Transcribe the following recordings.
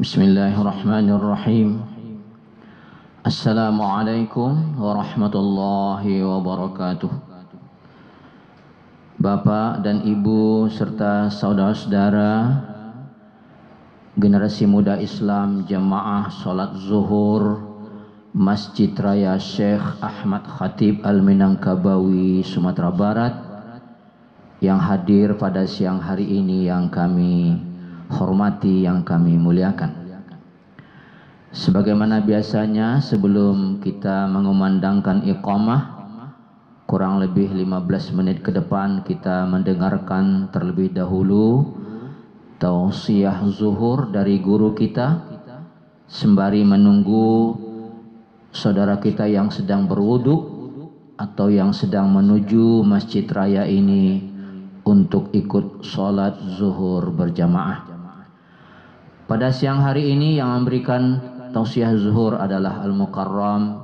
Bismillahirrahmanirrahim. Assalamualaikum warahmatullahi wabarakatuh. Bapak dan Ibu serta saudara-saudara generasi muda Islam Jamaah Salat Zuhur Masjid Raya Syekh Ahmad Khatib Al-Minangkabawi Sumatera Barat yang hadir pada siang hari ini, yang kami hormati, yang kami muliakan. Sebagaimana biasanya, sebelum kita mengumandangkan iqamah, kurang lebih 15 menit ke depan kita mendengarkan terlebih dahulu tausiah zuhur dari guru kita, sembari menunggu saudara kita yang sedang berwudu atau yang sedang menuju masjid raya ini untuk ikut sholat zuhur berjamaah. Pada siang hari ini yang memberikan tausiah zuhur adalah Al-Mukarram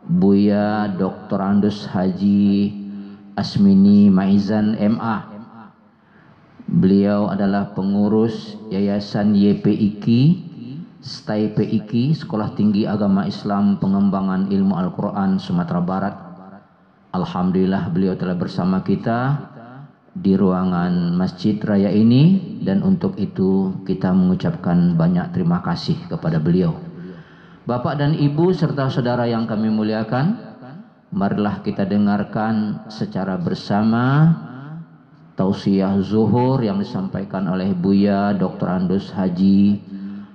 Buya Dr. Andus Haji Asmini Maizan MA. Beliau adalah pengurus Yayasan YPIKI Stai PIKI Sekolah Tinggi Agama Islam Pengembangan Ilmu Al-Quran Sumatera Barat. Alhamdulillah beliau telah bersama kita di ruangan masjid raya ini, dan untuk itu kita mengucapkan banyak terima kasih kepada beliau. Bapak dan Ibu serta saudara yang kami muliakan, marilah kita dengarkan secara bersama tausiah zuhur yang disampaikan oleh Buya Dr. Andus Haji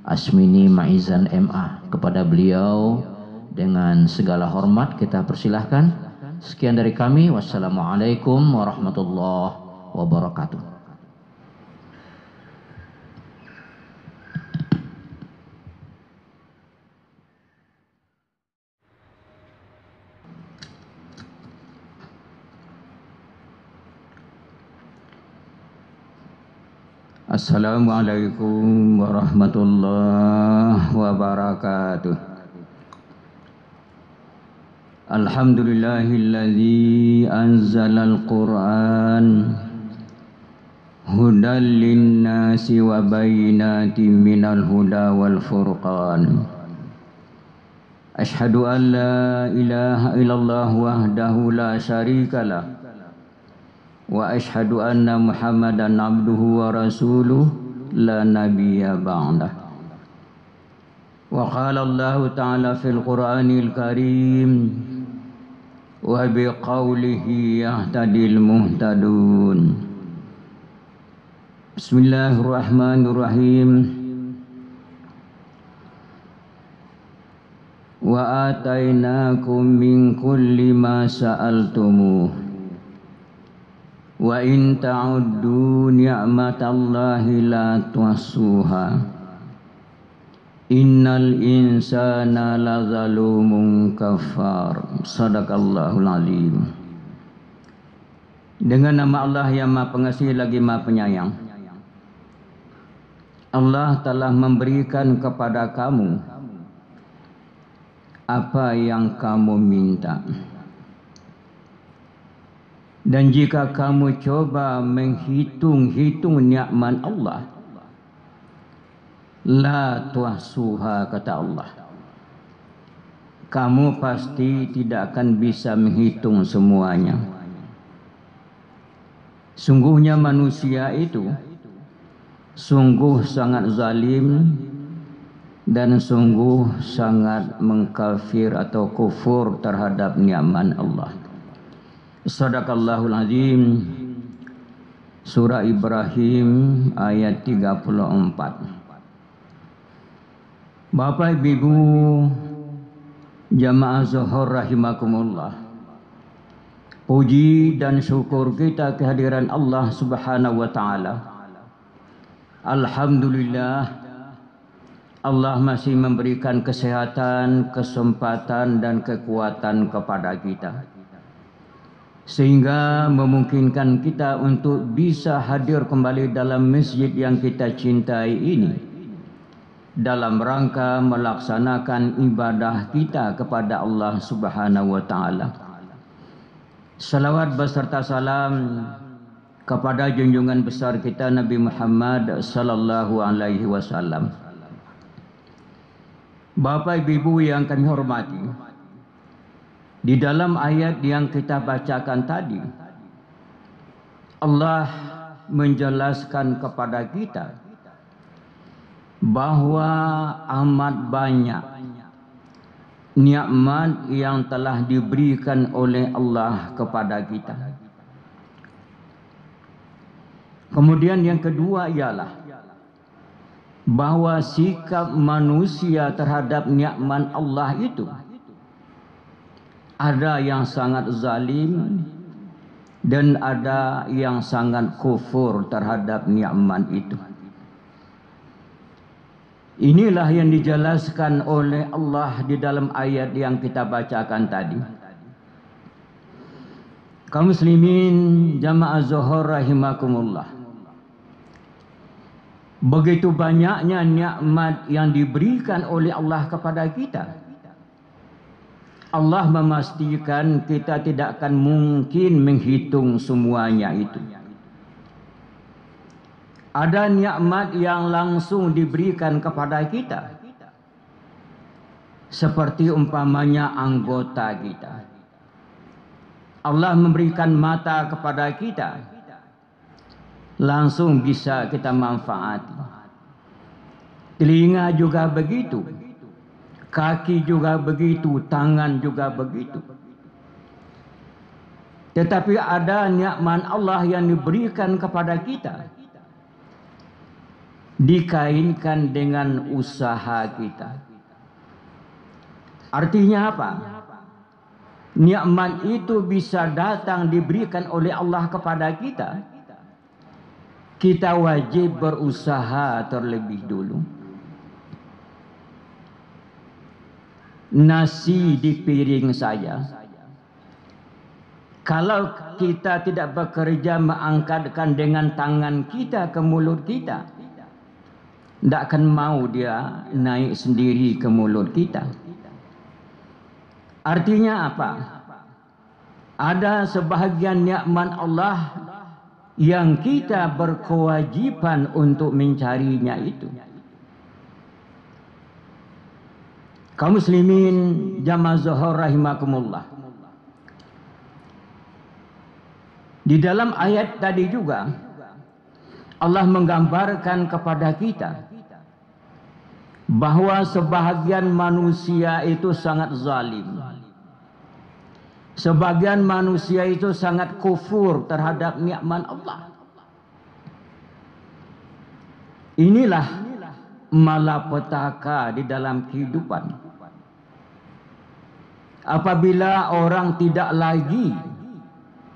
Asmini Maizan MA. Kepada beliau dengan segala hormat kita persilahkan. Sekian dari kami. Wassalamualaikum warahmatullahi wabarakatuh. Assalamualaikum warahmatullahi wabarakatuh. Alhamdulillahilladzi anzalal Qur'an hudan linnasi wa bayyinatin minal huda wal furqan. Asyhadu an la ilaha illallah wahdahu la syarikalah wa asyhadu anna Muhammadan abduhu wa rasuluh la nabiyya ba'dah. Wa qala Allah ta'ala fil Qur'anil Karim wa biqaulihi yahtadil muhtadun. Bismillahirrahmanirrahim. Wa atainakum min kulli ma sa'altumuh wa in ta'uddu ni'matallahi la tuhsuha innal insana lazalumun kafar. Sadaqallahul azim. Dengan nama Allah yang Maha Pengasih lagi Maha Penyayang, Allah telah memberikan kepada kamu apa yang kamu minta. Dan jika kamu coba menghitung-hitung nikmat Allah, la tuhsuha, kata Allah, kamu pasti tidak akan bisa menghitung semuanya. Sungguhnya manusia itu sungguh sangat zalim dan sungguh sangat mengkafir atau kufur terhadap nikmat Allah. Sadaqallahul azim. Surah Ibrahim ayat 34. Bapak Ibu jamaah zuhur rahimakumullah, puji dan syukur kita kehadiran Allah Subhanahu wa taala. Alhamdulillah, Allah masih memberikan kesehatan, kesempatan dan kekuatan kepada kita, sehingga memungkinkan kita untuk bisa hadir kembali dalam masjid yang kita cintai ini dalam rangka melaksanakan ibadah kita kepada Allah Subhanahu wa taala. Salawat beserta salam kepada junjungan besar kita Nabi Muhammad sallallahu alaihi wasallam, Bapak Ibu yang kami hormati, di dalam ayat yang kita bacakan tadi, Allah menjelaskan kepada kita bahwa amat banyak nikmat yang telah diberikan oleh Allah kepada kita. Kemudian yang kedua ialah bahwa sikap manusia terhadap nikmat Allah itu ada yang sangat zalim dan ada yang sangat kufur terhadap nikmat itu. Inilah yang dijelaskan oleh Allah di dalam ayat yang kita bacakan tadi. Kaum muslimin jamaah zuhur rahimakumullah. Begitu banyaknya nikmat yang diberikan oleh Allah kepada kita. Allah memastikan kita tidak akan mungkin menghitung semuanya itu. Ada nikmat yang langsung diberikan kepada kita. Seperti umpamanya anggota kita. Allah memberikan mata kepada kita. Langsung bisa kita manfaati. Telinga juga begitu. Kaki juga begitu, tangan juga begitu. Tetapi ada nikmat Allah yang diberikan kepada kita, dikaitkan dengan usaha kita. Artinya apa? Nikmat itu bisa datang diberikan oleh Allah kepada kita. Kita wajib berusaha terlebih dulu. Nasi di piring saya, kalau kita tidak bekerja mengangkatkan dengan tangan kita ke mulut kita, tidak akan mau dia naik sendiri ke mulut kita. Artinya apa? Ada sebahagian nikmat Allah yang kita berkewajiban untuk mencarinya itu. Kaum muslimin jamaah zuhur rahimakumullah. Di dalam ayat tadi juga Allah menggambarkan kepada kita bahwa sebahagian manusia itu sangat zalim. Sebagian manusia itu sangat kufur terhadap nikmat Allah. Inilah malapetaka di dalam kehidupan. Apabila orang tidak lagi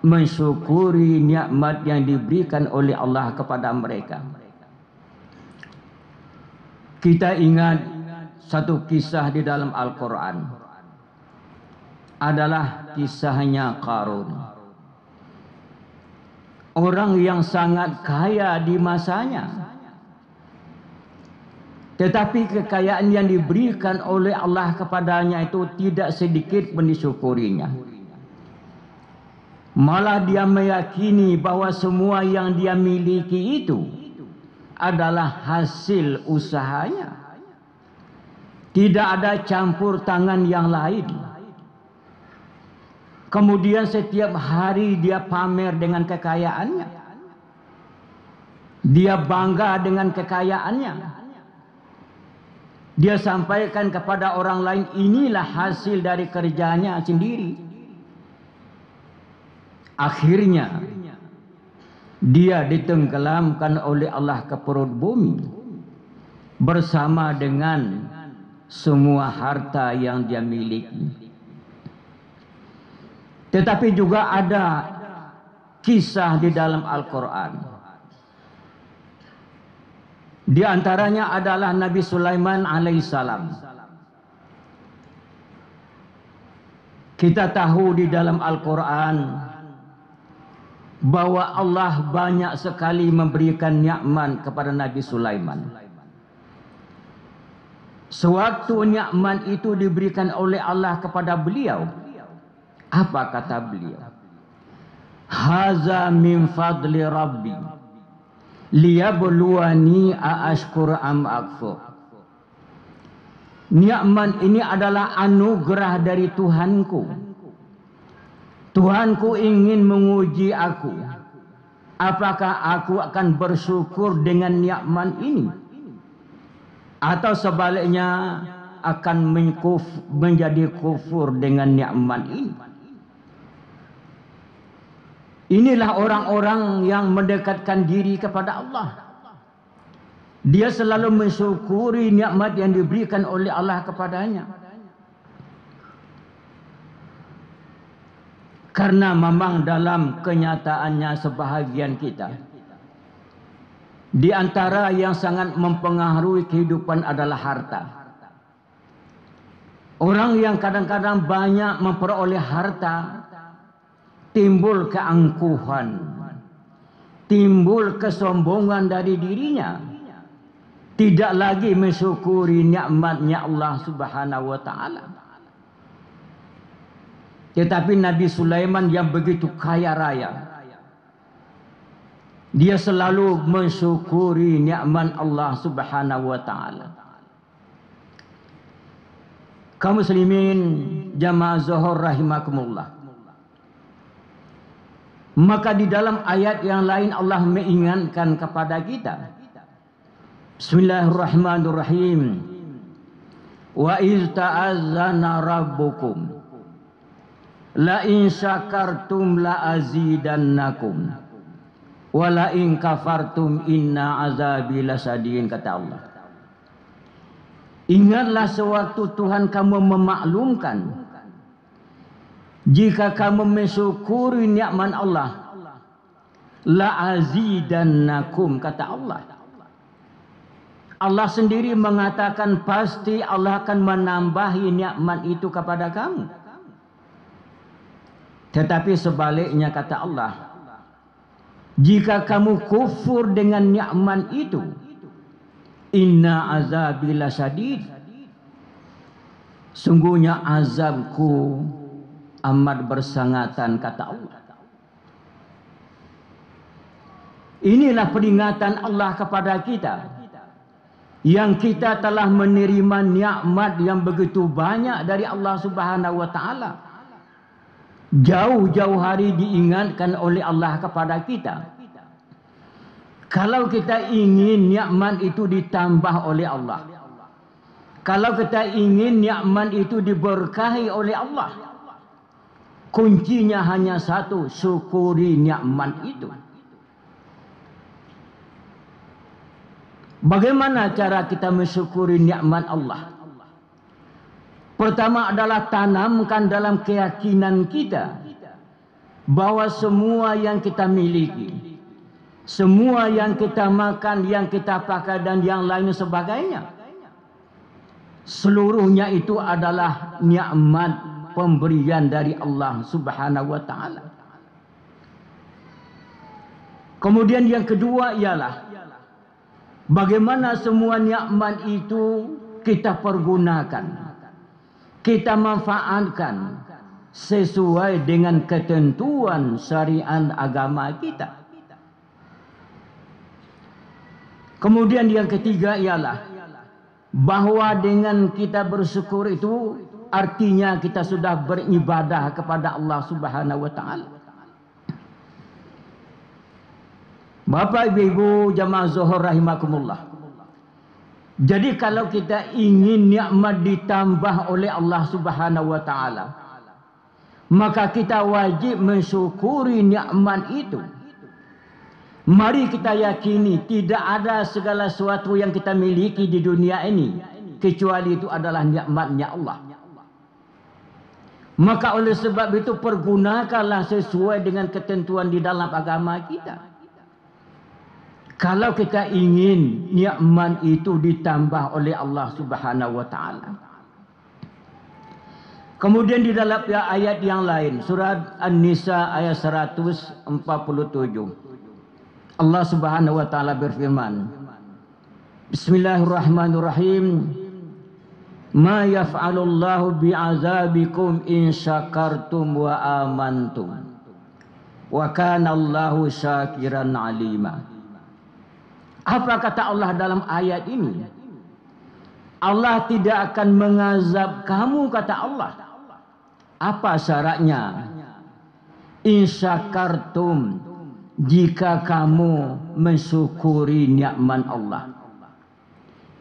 mensyukuri nikmat yang diberikan oleh Allah kepada mereka. Kita ingat satu kisah di dalam Al-Quran. Adalah kisahnya Qarun. Orang yang sangat kaya di masanya. Tetapi kekayaan yang diberikan oleh Allah kepadanya itu tidak sedikit pun disyukurinya. Malah dia meyakini bahwa semua yang dia miliki itu adalah hasil usahanya. Tidak ada campur tangan yang lain. Kemudian setiap hari dia pamer dengan kekayaannya. Dia bangga dengan kekayaannya. Dia sampaikan kepada orang lain, inilah hasil dari kerjanya sendiri. Akhirnya dia ditenggelamkan oleh Allah ke perut bumi bersama dengan semua harta yang dia miliki. Tetapi juga ada kisah di dalam Al-Quran. Di antaranya adalah Nabi Sulaiman alaihissalam. Kita tahu di dalam Al-Quran bahwa Allah banyak sekali memberikan nikmat kepada Nabi Sulaiman. Sewaktu nikmat itu diberikan oleh Allah kepada beliau, apa kata beliau? Haza min fadli Rabbi liyabluwani aashkur am akfur. Nikmat ini adalah anugerah dari Tuhanku. Tuhanku ingin menguji aku. Apakah aku akan bersyukur dengan nikmat ini? Atau sebaliknya akan menjadi kufur dengan nikmat ini? Inilah orang-orang yang mendekatkan diri kepada Allah. Dia selalu mensyukuri nikmat yang diberikan oleh Allah kepadanya. Karena memang dalam kenyataannya sebahagian kita, di antara yang sangat mempengaruhi kehidupan adalah harta. Orang yang kadang-kadang banyak memperoleh harta, timbul keangkuhan, timbul kesombongan dari dirinya, tidak lagi mensyukuri nikmatnya Allah Subhanahu wa taala. Tetapi Nabi Sulaiman yang begitu kaya raya, dia selalu mensyukuri nikmat Allah Subhanahu wa taala. Kaum muslimin jamaah zuhur rahimakumullah. Maka di dalam ayat yang lain Allah mengingatkan kepada kita. Bismillahirrahmanirrahim. Wa iz ta'azzana rabbukum la in syakartum la azidannakum wa la in kafartum inna azabi lasadin, kata Allah. Ingatlah sewaktu Tuhan kamu memaklumkan, jika kamu mensyukuri nikmat Allah, la azidannakum, kata Allah. Allah sendiri mengatakan pasti Allah akan menambahi nikmat itu kepada kamu. Tetapi sebaliknya, kata Allah, jika kamu kufur dengan nikmat itu, inna azabi lasadid, sungguhnya azabku amat bersangatan, kata Allah. Inilah peringatan Allah kepada kita, yang kita telah menerima nikmat yang begitu banyak dari Allah Subhanahu wa taala. Jauh-jauh hari diingatkan oleh Allah kepada kita. Kalau kita ingin nikmat itu ditambah oleh Allah, kalau kita ingin nikmat itu diberkahi oleh Allah, kuncinya hanya satu, syukuri nikmat itu. Bagaimana cara kita mensyukuri nikmat Allah? Pertama adalah tanamkan dalam keyakinan kita bahwa semua yang kita miliki, semua yang kita makan, yang kita pakai dan yang lain sebagainya, seluruhnya itu adalah nikmat pemberian dari Allah Subhanahu wa taala. Kemudian yang kedua ialah bagaimana semua nikmat itu kita pergunakan, kita manfaatkan sesuai dengan ketentuan syariat agama kita. Kemudian yang ketiga ialah bahwa dengan kita bersyukur itu artinya kita sudah beribadah kepada Allah Subhanahu wa taala. Bapak Ibu jamaah zuhur rahimakumullah. Jadi kalau kita ingin nikmat ditambah oleh Allah Subhanahu wa taala, maka kita wajib mensyukuri nikmat itu. Mari kita yakini tidak ada segala sesuatu yang kita miliki di dunia ini kecuali itu adalah nikmatnya Allah. Maka oleh sebab itu pergunakanlah sesuai dengan ketentuan di dalam agama kita. Kalau kita ingin nikmat itu ditambah oleh Allah Subhanahu wa taala. Kemudian di dalam ayat yang lain, surat An-Nisa ayat 147. Allah Subhanahu wa taala berfirman, Bismillahirrahmanirrahim. Ma yaf'alullahu bi'azabikum in syakartum wa amantum. Wa kana Allahu syakiran alima. Apa kata Allah dalam ayat ini? Allah tidak akan mengazab kamu, kata Allah. Apa syaratnya? In syakartum, jika kamu mensyukuri nikmat Allah.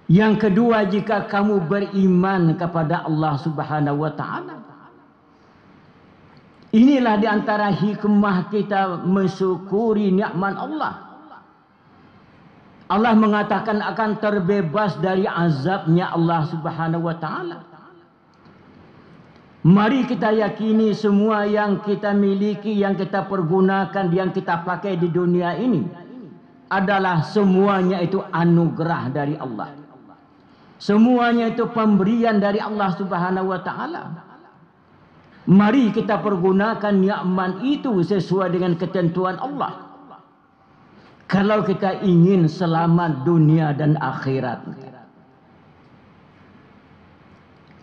Yang kedua, jika kamu beriman kepada Allah Subhanahu wa taala. Inilah di antara hikmah kita mensyukuri nikmat Allah. Allah mengatakan akan terbebas dari azabnya Allah Subhanahu wa taala. Mari kita yakini semua yang kita miliki, yang kita pergunakan, yang kita pakai di dunia ini adalah semuanya itu anugerah dari Allah. Semuanya itu pemberian dari Allah Subhanahu wa taala. Mari kita pergunakan nikmat itu sesuai dengan ketentuan Allah. Kalau kita ingin selamat dunia dan akhirat.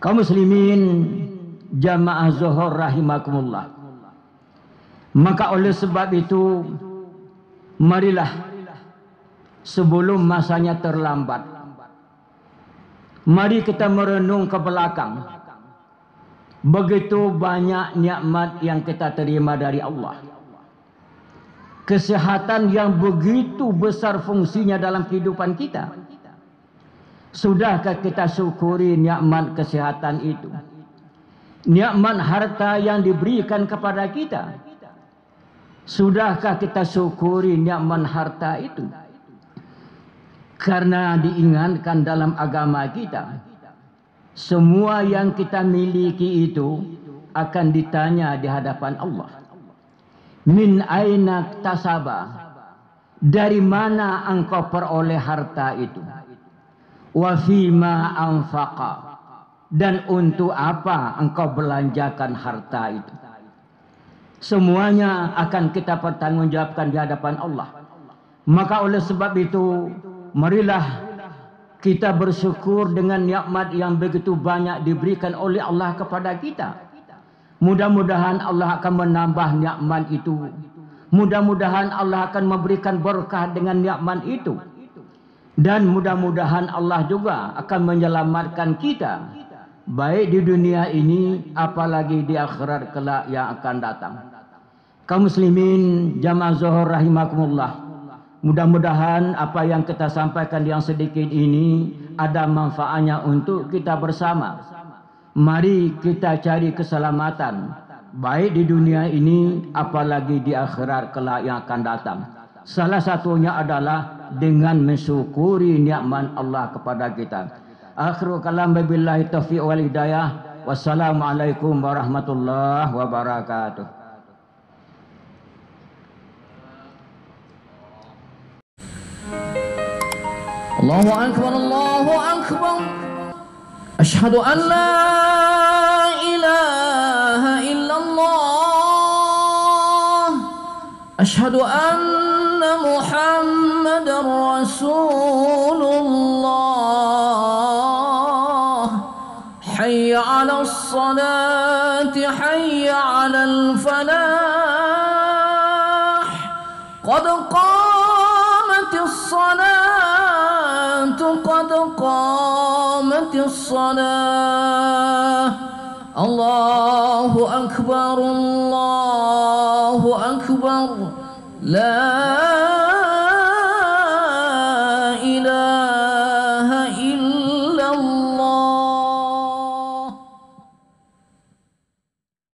Kaum muslimin jamaah zuhur rahimakumullah. Maka oleh sebab itu, marilah sebelum masanya terlambat, mari kita merenung ke belakang. Begitu banyak nikmat yang kita terima dari Allah. Kesehatan yang begitu besar fungsinya dalam kehidupan kita. Sudahkah kita syukuri nikmat kesehatan itu? Nikmat harta yang diberikan kepada kita. Sudahkah kita syukuri nikmat harta itu? Karena diingatkan dalam agama kita, semua yang kita miliki itu akan ditanya di hadapan Allah. Min aina tasaba, dari mana engkau peroleh harta itu? Wa fima anfaqa, dan untuk apa engkau belanjakan harta itu? Semuanya akan kita pertanggungjawabkan di hadapan Allah. Maka oleh sebab itu, marilah kita bersyukur dengan nikmat yang begitu banyak diberikan oleh Allah kepada kita. Mudah-mudahan Allah akan menambah nikmat itu. Mudah-mudahan Allah akan memberikan berkah dengan nikmat itu. Dan mudah-mudahan Allah juga akan menyelamatkan kita, baik di dunia ini apalagi di akhirat kelak yang akan datang. Kaum muslimin jamaah zuhur rahimakumullah, mudah-mudahan apa yang kita sampaikan yang sedikit ini ada manfaatnya untuk kita bersama. Mari kita cari keselamatan, baik di dunia ini apalagi di akhirat kelak yang akan datang. Salah satunya adalah dengan mensyukuri nikmat Allah kepada kita. Akhiru kalam billahi taufiq wal hidayah. Wassalamualaikum warahmatullahi wabarakatuh. Allahu akbar, Allahu akbar. Asyhadu an la ilaha illallah. Asyhadu anna Muhammadar Rasulullah. Hayya 'alas salati, hayya 'alal falah. Qad qamatis salatu, qad qamatis salah. Allahu akbar, Allahu akbar. La